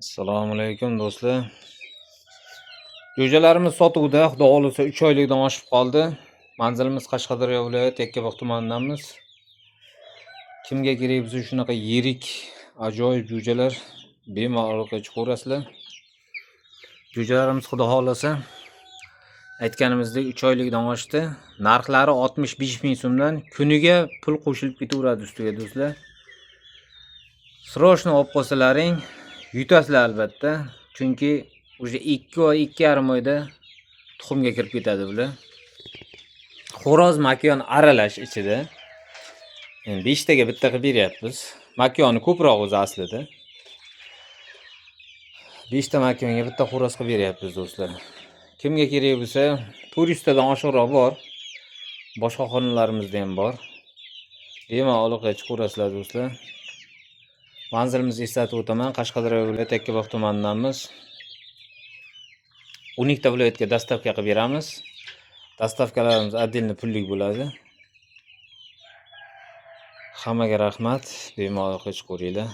Assalomu alaykum do'stlar. Jo'jalarimiz sotuvda, xudo xolasa 3 oylikdan oshib qoldi. Manzilimiz Qashqadaryo viloyati Yakkabog' tumanidamiz. Kimga kerak bo'lsa shunaqa yirik, ajoyib jo'jalar bemalol aloqa chiqaverasizlar. Jo'jalarimiz xudo xolasa aytganimizdek 3 oylikdan oshdi. Narxlari 65 ming so'mdan kuniga pul qo'shilib ketaveradi ustiga do'stlar. Srochni olib qolsalaring yutasizlar albatta. Chunki o'sha 2 oy, 2,5 oyda tuxumga kirib ketadi bular. Xo'roz makon aralash ichida. Endi 5 taga bitta qilib beryapmiz. Makoni ko'proq o'zi aslida. 5 ta makonga bitta xo'roz qilib beryapmiz do'stlar. Kimga kerak bo'lsa, 400 tadan oshiqroq bor. Boshqa xonalarimizda ham bor. Bemalol aloqa chiqaverasizlar do'stlar. Manzilimizni eslatib o'taman. Qashqadaryo viloyati Yakkabog' tumanidamiz. 12 ta viloyatga dostavka qilib beramiz. Dostavkalarimiz отдельно pullik bo'ladi. Hammaga rahmat. Bemalol aloqa chiqaveringlar.